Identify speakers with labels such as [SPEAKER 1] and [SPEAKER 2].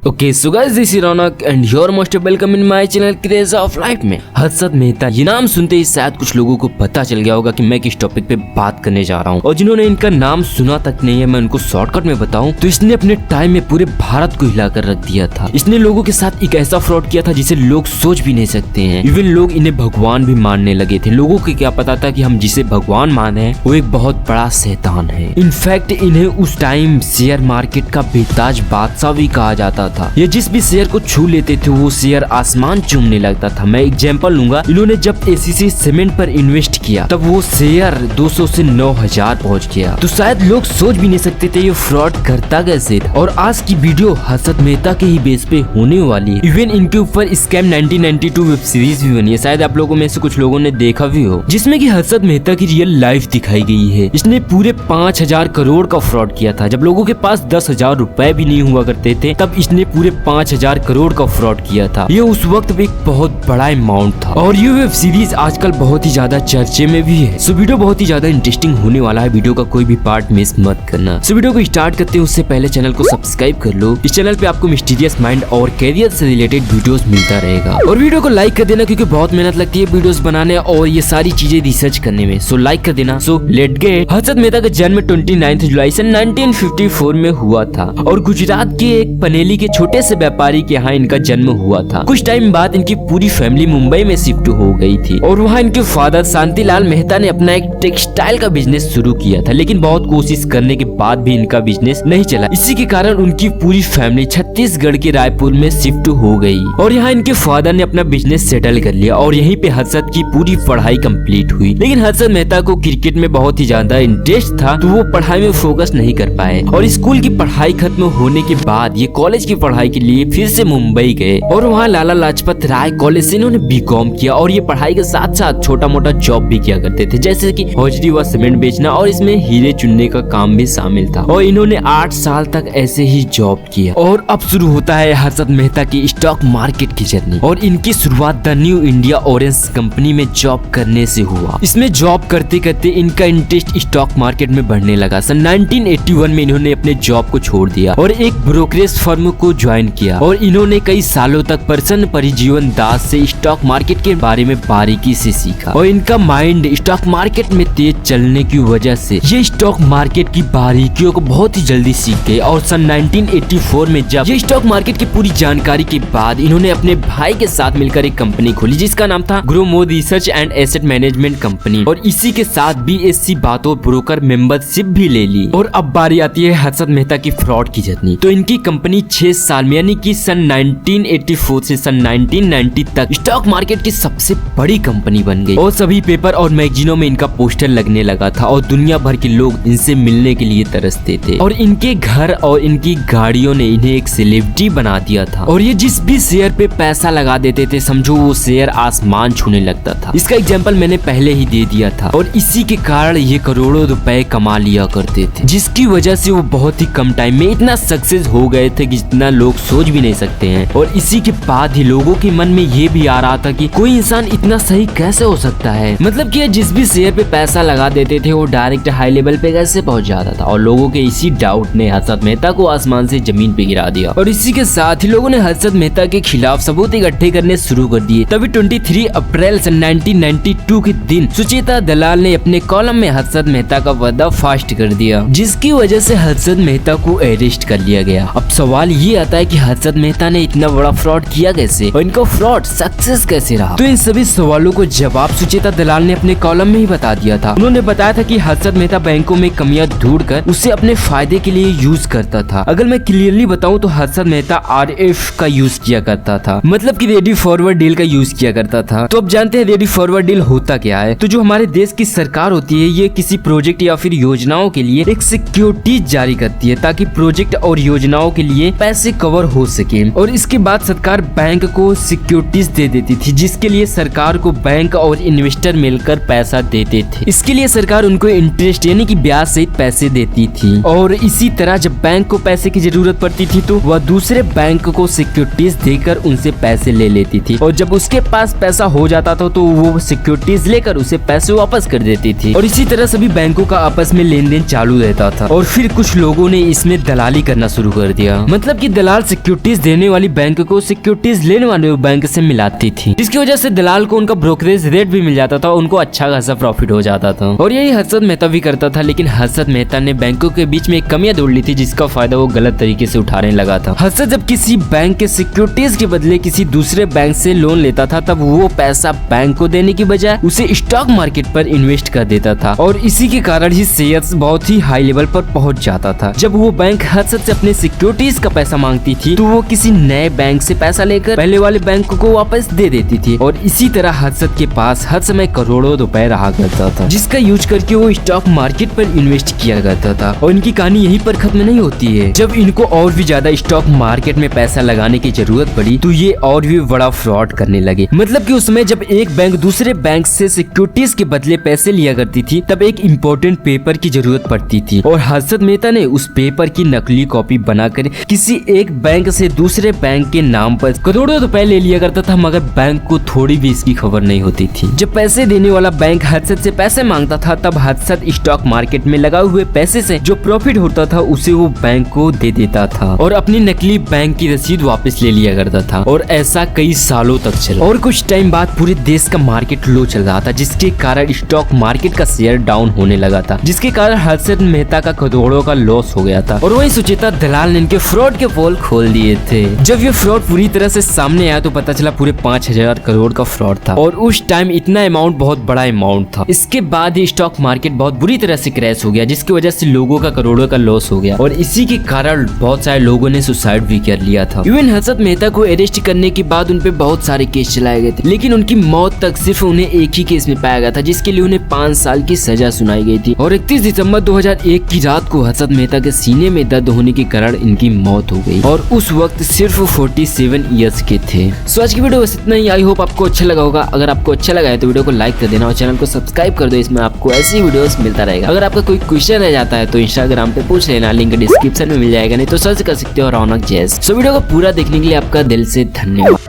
[SPEAKER 1] Okay so guys this is Raunak and your most welcome in my channel craze of life में। हर्षद मेहता ये नाम सुनते ही शायद कुछ लोगों को पता चल गया होगा कि मैं किस टॉपिक पे बात करने जा रहा हूँ, और जिन्होंने इनका नाम सुना तक नहीं है मैं उनको शॉर्टकट में बताऊं तो इसने अपने टाइम में पूरे भारत को हिलाकर रख दिया था। इसने लोगों के साथ एक ऐसा फ्रॉड किया था जिसे लोग सोच भी नहीं सकते हैं। इवन लोग इन्हें भगवान भी मानने लगे थे। लोगों को क्या पता था कि हम जिसे भगवान माने हैं वो एक बहुत बड़ा शैतान है। इनफैक्ट इन्हें उस टाइम शेयर मार्केट का बेताज बादशाह भी कहा जाता था। ये जिस भी शेयर को छू लेते थे वो शेयर आसमान चूमने लगता था। मैं एग्जांपल लूंगा, इन्होंने जब एसीसी सीमेंट पर इन्वेस्ट किया तब वो शेयर 200 से 9000 पहुंच गया। तो शायद लोग सोच भी नहीं सकते थे ये फ्रॉड करता कैसे। और आज की वीडियो हर्षद मेहता के ही बेस पे होने वाली है। इवन इनके ऊपर स्कैम 1992 वेब सीरीज भी बनी है, शायद आप लोगों में से कुछ लोगों ने देखा भी हो, जिसमें कि हर्षद मेहता की रियल लाइफ दिखाई गई है। इसने पूरे 5000 करोड़ का फ्रॉड किया था। जब लोगों के पास 10,000 रुपए भी नहीं हुआ करते थे तब इसने पूरे 5000 करोड़ का फ्रॉड किया था। ये उस वक्त भी एक बहुत बड़ा अमाउंट था। और ये वेब सीरीज आजकल बहुत ही ज्यादा चर्चे में भी है। सो वीडियो बहुत ही ज्यादा इंटरेस्टिंग होने वाला है। वीडियो का कोई भी पार्ट मिस मत करना। सो वीडियो को स्टार्ट करते हैं उससे पहले चैनल को सब्सक्राइब कर लो। इस चैनल पे आपको मिस्टीरियस माइंड और कैरियर से रिलेटेड वीडियोस मिलता रहेगा। और वीडियो को लाइक कर देना क्योंकि बहुत मेहनत लगती है वीडियोस बनाने और ये सारी चीजें रिसर्च करने में। सो लाइक कर देना। So let get. Harshad Mehta का जन्म 29 जुलाई सन 1954 में हुआ था और गुजरात के एक पनेली के छोटे से व्यापारी के यहाँ इनका जन्म हुआ था। कुछ टाइम बाद इनकी पूरी फैमिली मुंबई में शिफ्ट हो गई थी और वहाँ इनके फादर शांतिलाल मेहता ने अपना एक टेक्सटाइल का बिजनेस शुरू किया था, लेकिन बहुत कोशिश करने के बाद भी इनका बिजनेस नहीं चला। इसी के कारण उनकी पूरी फैमिली छत्तीसगढ़ के रायपुर में शिफ्ट हो गई और यहाँ इनके फादर ने अपना बिजनेस सेटल कर लिया और यहीं पे हर्षद की पूरी पढ़ाई कंप्लीट हुई। लेकिन हर्षद मेहता को क्रिकेट में बहुत ही ज्यादा इंटरेस्ट था तो वो पढ़ाई में फोकस नहीं कर पाए और स्कूल की पढ़ाई खत्म होने के बाद ये कॉलेज की पढ़ाई के लिए फिर से मुंबई गए और वहाँ लाला लाजपत राय कॉलेज से इन्होंने बीकॉम किया और ये पढ़ाई के साथ साथ छोटा मोटा जॉब भी किया करते थे, जैसे कि हौजरी व सीमेंट बेचना और इसमें हीरे चुनने का काम भी शामिल था। और इन्होंने 8 साल तक ऐसे ही जॉब किया। और अब शुरू होता है हर्षद मेहता की स्टॉक मार्केट की जर्नी। और इनकी शुरुआत the new India orange company में जॉब करने से हुआ। इसमें जॉब करते करते इनका इंटरेस्ट स्टॉक मार्केट में बढ़ने लगा। सन 1981 में इन्होंने अपने जॉब को छोड़ दिया और एक ब्रोकरेज फर्म को ज्वाइन किया और इन्होंने कई सालों तक प्रसन्न परिजीवन दास से स्टॉक मार्केट के बारे में बारीकी से सीखा और इनका माइंड स्टॉक मार्केट में तेज चलने की वजह से ये स्टॉक मार्केट की बारीकियों को बहुत ही जल्दी सीख गए। और सन 1984 में जब ये स्टॉक मार्केट की पूरी जानकारी के बाद इन्होंने अपने भाई के साथ मिलकर एक कंपनी खोली जिसका नाम था grow more research and asset management company और इसी के साथ BSc बातों ब्रोकर मेंबरशिप भी ले ली। और अब बारी आती है हर्षद मेहता की फ्रॉड की जर्नी। तो इनकी कंपनी 6 साल में यानी कि सन 1984 से सन 1990 तक स्टॉक मार्केट की सबसे बड़ी कंपनी बन गई और सभी पेपर और मैगजीनों में इनका पोस्टर लगने लगा था और दुनिया भर के लोग इनसे मिलने के लिए तरसते थे। और इनके घर और इनकी गाड़ियों ने इन्हें एक सेलिब्रिटी बना दिया था और ये जिस भी शेयर पे पैसा लगा देते थे समझो वो शेयर आसमान छूने लगता था। इसका एग्जाम्पल मैंने पहले ही दे दिया था और इसी के कारण ये करोड़ों रुपए कमा लिया करते थे, जिसकी वजह से वो बहुत ही कम टाइम में इतना सक्सेस हो गए थे कि जितना लोग सोच भी नहीं सकते हैं। और इसी के बाद ही लोगों के मन में ये भी आ रहा था कि कोई इंसान इतना सही कैसे हो सकता है, मतलब कि जिस भी शेयर पे पैसा लगा देते थे वो डायरेक्ट हाई लेवल पे कैसे पहुंच जाता था। और लोगों के इसी डाउट ने हर्षद मेहता को आसमान से जमीन पे गिरा दिया और इसी के साथ ही लोगों ने हर्षद मेहता के खिलाफ सबूत इकट्ठे करने शुरू कर दिए। तभी 23 अप्रैल सन 1992 के दिन सुचेता दलाल ने अपने कॉलम में हर्षद मेहता का पर्दाफाश कर दिया, जिसकी वजह से हर्षद मेहता को अरेस्ट कर लिया गया। अब सवाल ये आता है कि हर्षद मेहता ने इतना बड़ा फ्रॉड किया कैसे और इनका फ्रॉड सक्सेस कैसे रहा। तो इन सभी सवालों को जवाब सुचेता दलाल ने अपने कॉलम में ही बता दिया था। उन्होंने बताया था कि हर्षद मेहता बैंकों में कमियां ढूंढकर उसे अपने फायदे के लिए यूज करता था। अगर मैं क्लियरली बताऊं तो हर्षद मेहता RF का यूज किया करता था, मतलब कि रेडी फॉरवर्ड डील का यूज किया करता था। तो अब जानते हैं रेडी फॉरवर्ड डील होता क्या है। तो जो हमारे देश की सरकार होती है ये किसी प्रोजेक्ट या फिर योजनाओं के लिए एक सिक्योरिटीज जारी करती है ताकि प्रोजेक्ट और योजनाओं के लिए पैसे कवर हो सके और इसके बाद सरकार बैंक को सिक्योरिटीज दे देती थी, जिसके लिए सरकार को बैंक और इन्वेस्टर मिलकर पैसा देते थे। इसके लिए सरकार उनको इंटरेस्ट यानी कि ब्याज सहित पैसे देती थी और इसी तरह जब बैंक को पैसे की जरूरत पड़ती थी तो वह दूसरे बैंक को सिक्योरिटीज देकर उनसे पैसे ले लेती थी और जब उसके पास पैसा हो जाता था तो वो सिक्योरिटीज लेकर उसे पैसे वापस कर देती थी और इसी तरह सभी बैंकों का आपस में लेन देन चालू रहता था। और फिर कुछ लोगों ने इसमें दलाली करना शुरू कर दिया, मतलब कि दलाल सिक्योरिटीज देने वाली बैंक को सिक्योरिटीज लेने वाले बैंक से मिलाती थी, जिसकी वजह से दलाल को उनका ब्रोकरेज रेट भी मिल जाता था, उनको अच्छा खासा प्रॉफिट हो जाता था। और यही हर्षद मेहता भी करता था, लेकिन हर्षद मेहता ने बैंकों के बीच में एक कमियां ढूंढ ली थी, जिसका फायदा वो गलत तरीके से उठाने लगा था। हर्षद जब किसी बैंक के सिक्योरिटीज के बदले किसी दूसरे बैंक से लोन लेता था, तब वो पैसा बैंक को देने की बजाय उसे स्टॉक मार्केट पर इन्वेस्ट कर देता था, और इसी के कारण ही शेयर्स बहुत ही हाई लेवल पर पहुंच जाता था। जब वो बैंक हर्षद से अपने सिक्योरिटीज का पैसा मांगती थी, तो वो किसी नए बैंक से पैसा लेकर पहले वाले बैंक को वापस दे देती थी, और इसी तरह हर्षद के पास हर समय करोड़ों रुपए रहा करता था, जिसका यूज करके वो स्टॉक मार्केट पर इन्वेस्ट किया करता था। और इनकी कहानी यहीं पर खत्म नहीं होती है। जब इनको और भी ज्यादा स्टॉक मार्केट में पैसा लगाने की जरूरत पड़ी, तो ये और भी बड़ा फ्रॉड करने लगे। मतलब कि उसमें जब एक बैंक दूसरे बैंक से सिक्योरिटीज के बदले पैसे लिया करती थी, तब एक इम्पोर्टेंट पेपर की जरूरत पड़ती थी, और हर्षद मेहता ने उस पेपर की नकली कॉपी बनाकर किसी एक बैंक से दूसरे बैंक के नाम पर करोड़ों रुपए ले लिया करता था, मगर बैंक को थोड़ी भी इसकी खबर नहीं होती थी। जब पैसे देने वाला बैंक हर्षद से पैसे मांगता था, तब हर्षद स्टॉक मार्केट में लगा हुए पैसे से जो प्रॉफिट होता था उसे वो बैंक को दे देता था, और अपनी नकली बैंक की रसीद वापस ले लिया करता था। और ऐसा कई सालों तक चला, और कुछ टाइम बाद पूरे देश का मार्केट लो चल रहा था, जिसके कारण स्टॉक मार्केट का शेयर डाउन होने लगा था, जिसके कारण हर्षद मेहता का करोड़ों का लॉस हो गया था। और वहीं सुचेता दलाल ने इनके फ्रॉड के पोल खोल दिए थे। जब ये फ्रॉड पूरी तरह से सामने आया, तो पता चला पूरे 5000 करोड़ का फ्रॉड था, और उस टाइम इतना अमाउंट बहुत बड़ा अमाउंट था। इसके बाद ही स्टॉक मार्केट बहुत बुरी तरह से क्रैश हो गया, जिसकी वजह से लोगों का करोड़ों का लॉस हो गया, और इसी के कारण बहुत सारे लोगों ने सुसाइड भी कर लिया था। इवन हर्षद मेहता को अरेस्ट करने के बाद उन पे बहुत सारे केस चलाए गए थे, लेकिन उनकी मौत तक सिर्फ उन्हें एक ही केस में पाया गया था, जिसके लिए उन्हें 5 साल की सजा सुनाई गई थी। और 31 दिसंबर 2001 की रात को हर्षद मेहता के सीने में दर्द होने के कारण इनकी मौत हो गई, और उस वक्त सिर्फ 47 ईयर्स के थे। सो आज की वीडियो बस इतना ही। आई होप आपको अच्छा लगा होगा। अगर आपको अच्छा लगा है तो वीडियो को लाइक कर देना और चैनल को सब्सक्राइब कर दो, इसमें आपको ऐसी वीडियोस मिलता रहेगा। अगर आपका कोई क्वेश्चन रह जाता है तो इंस्टाग्राम पे पूछ लेना, लिंक डिस्क्रिप्शन में मिल जाएगा, नहीं तो सर्च कर सकते हो रौनक जैस। सो वीडियो को पूरा देखने के लिए आपका दिल से धन्यवाद।